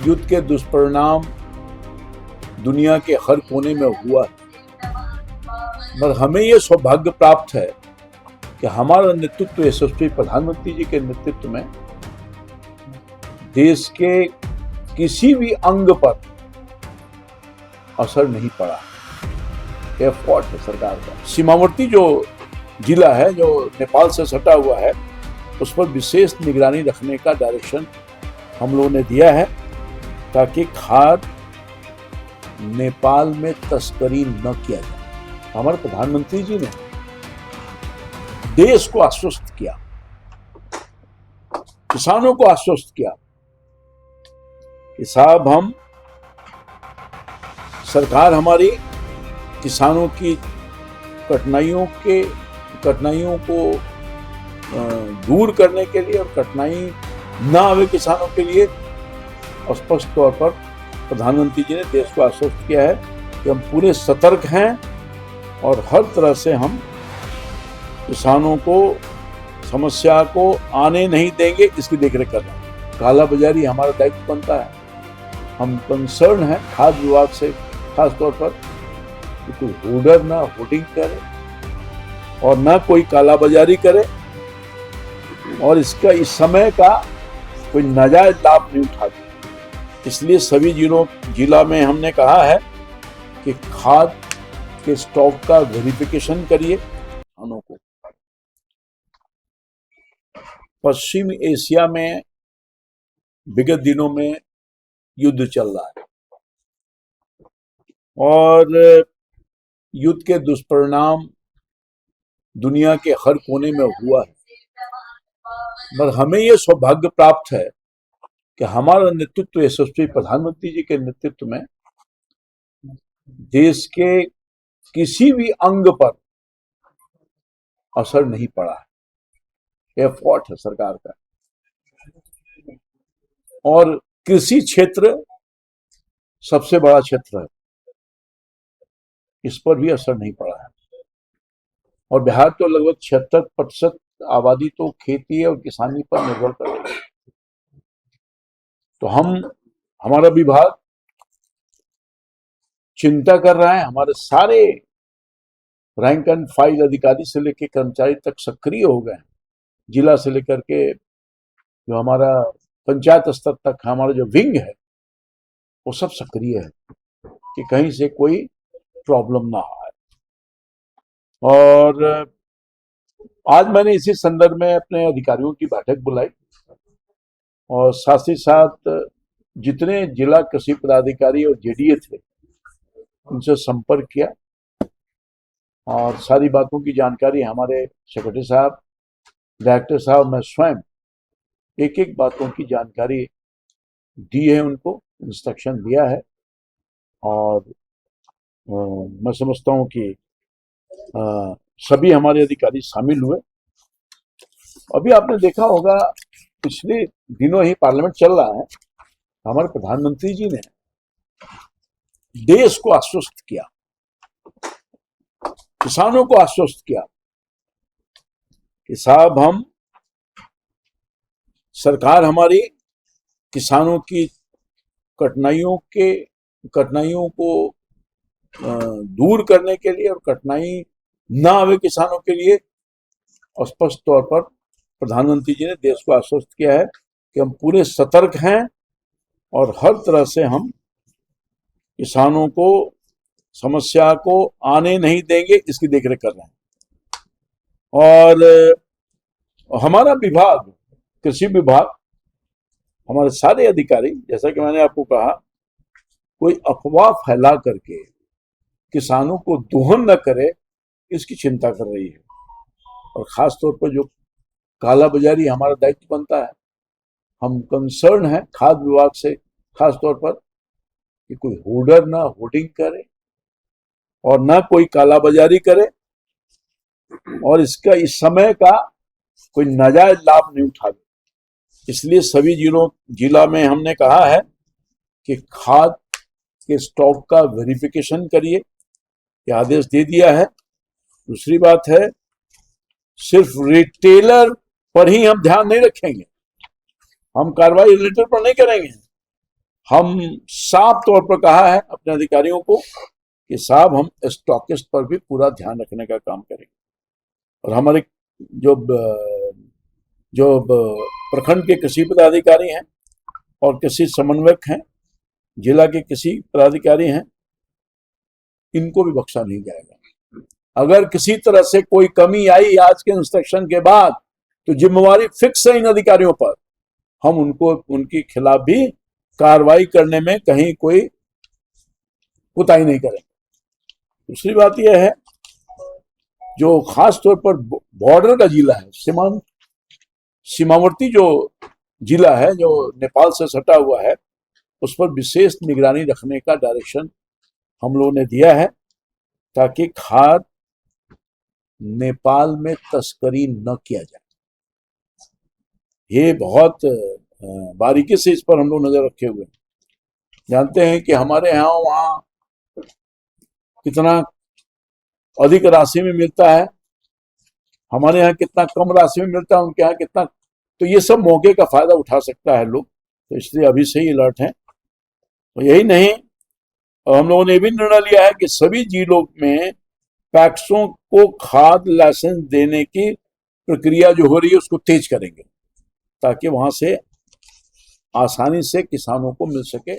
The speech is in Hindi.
युद्ध के दुष्परिणाम दुनिया के हर कोने में हुआ है, मगर हमें यह सौभाग्य प्राप्त है कि हमारा नेतृत्व यशस्वी प्रधानमंत्री जी के नेतृत्व में देश के किसी भी अंग पर असर नहीं पड़ा। एफर्ट है सरकार का। सीमावर्ती जो जिला है जो नेपाल से सटा हुआ है उस पर विशेष निगरानी रखने का डायरेक्शन हम लोगों ने दिया है ताकि खाद नेपाल में तस्करी न किया जाए। हमारे प्रधानमंत्री जी ने देश को आश्वस्त किया, किसानों को आश्वस्त किया कि साहब हम सरकार हमारी किसानों की कठिनाइयों को दूर करने के लिए और कठिनाई न आवे किसानों के लिए स्पष्ट तौर पर प्रधानमंत्री जी ने देश को आश्वस्त किया है कि हम पूरे सतर्क हैं और हर तरह से हम किसानों को समस्या को आने नहीं देंगे, इसकी देखरेख कर रहे हैं। काला बाजारी हमारा दायित्व बनता है। हम कंसर्न हैं खाद्य विभाग से खास तौर पर कि कोई होर्डर ना होर्डिंग करे और ना कोई काला बाजारी करे और इसका इस समय का कोई नाजायज लाभ नहीं उठाते। इसलिए सभी जिला में हमने कहा है कि खाद के स्टॉक का वेरिफिकेशन करिए। किसानों को पश्चिम एशिया में विगत दिनों में युद्ध चल रहा है और युद्ध के दुष्परिणाम दुनिया के हर कोने में हुआ है, मगर हमें यह सौभाग्य प्राप्त है कि हमारा नेतृत्व यशस्वी प्रधानमंत्री जी के नेतृत्व में देश के किसी भी अंग पर असर नहीं पड़ा है। एफर्ट है सरकार का। और कृषि क्षेत्र सबसे बड़ा क्षेत्र है, इस पर भी असर नहीं पड़ा है। और बिहार तो लगभग 76% आबादी तो खेती और किसानी पर निर्भर कर रही है। तो हमारा विभाग चिंता कर रहा है। हमारे सारे रैंक एंड फाइल अधिकारी से लेकर कर्मचारी तक सक्रिय हो गए हैं। जिला से लेकर के जो हमारा पंचायत स्तर तक हमारा जो विंग है वो सब सक्रिय है कि कहीं से कोई प्रॉब्लम ना आए। और आज मैंने इसी संदर्भ में अपने अधिकारियों की बैठक बुलाई और साथ ही साथ जितने जिला कृषि पदाधिकारी और जेडीए थे उनसे संपर्क किया और सारी बातों की जानकारी हमारे सेक्रेटरी साहब, डायरेक्टर साहब, मैं स्वयं एक एक बातों की जानकारी दी है, उनको इंस्ट्रक्शन दिया है। और मैं समझता हूं कि सभी हमारे अधिकारी शामिल हुए। अभी आपने देखा होगा पिछले दिनों ही पार्लियामेंट चल रहा है, हमारे प्रधानमंत्री जी ने देश को आश्वस्त किया, किसानों को आश्वस्त किया कि साहब हम सरकार हमारी किसानों की कठिनाइयों को दूर करने के लिए और कठिनाई न आवे किसानों के लिए स्पष्ट तौर पर प्रधानमंत्री जी ने देश को आश्वस्त किया है कि हम पूरे सतर्क हैं और हर तरह से हम किसानों को समस्या को आने नहीं देंगे, इसकी देखरेख कर रहे हैं। और हमारा विभाग, कृषि विभाग, हमारे सारे अधिकारी, जैसा कि मैंने आपको कहा, कोई अफवाह फैला करके किसानों को दोहन न करे इसकी चिंता कर रही है। और खास तौर पर जो काला बाजारी हमारा दायित्व बनता है। हम कंसर्न हैं खाद्य विभाग से खास तौर पर कि कोई होर्डर ना होर्डिंग करे और ना कोई काला बाजारी करे और इसका इस समय का कोई नाजायज लाभ नहीं उठावे। इसलिए सभी जिला में हमने कहा है कि खाद के स्टॉक का वेरिफिकेशन करिए, ये आदेश दे दिया है। दूसरी बात है, सिर्फ रिटेलर पर ही हम ध्यान नहीं रखेंगे, हम कार्रवाई रिटेलर पर नहीं करेंगे। हम साफ तौर पर कहा है अपने अधिकारियों को कि साहब हम स्टॉकिस्ट पर भी पूरा ध्यान रखने का काम करेंगे, और हमारे जो जो प्रखंड के कृषि पदाधिकारी हैं और कृषि समन्वयक हैं, जिला के कृषि पदाधिकारी हैं, इनको भी बख्शा नहीं जाएगा। अगर किसी तरह से कोई कमी आई आज के इंस्ट्रक्शन के बाद तो जिम्मेवारी फिक्स है इन अधिकारियों पर, हम उनको उनके खिलाफ भी कार्रवाई करने में कहीं कोई कुताही नहीं करेंगे। दूसरी बात यह है, जो खास तौर पर बॉर्डर का जिला है, सीमावर्ती जो जिला है जो नेपाल से सटा हुआ है, उस पर विशेष निगरानी रखने का डायरेक्शन हम लोगों ने दिया है, ताकि खाद नेपाल में तस्करी न किया जाए। ये बहुत बारीकी से इस पर हम लोग नजर रखे हुए हैं। जानते हैं कि हमारे यहाँ वहाँ कितना अधिक राशि में मिलता है, हमारे यहाँ कितना कम राशि में मिलता है, उनके यहाँ कितना, तो ये सब मौके का फायदा उठा सकता है लोग, तो इसलिए अभी से ही अलर्ट हैं। तो यही नहीं, और हम लोगों ने भी निर्णय लिया है कि सभी जिलों में पैक्सों को खाद लाइसेंस देने की प्रक्रिया जो हो रही है उसको तेज करेंगे, ताकि वहां से आसानी से किसानों को मिल सके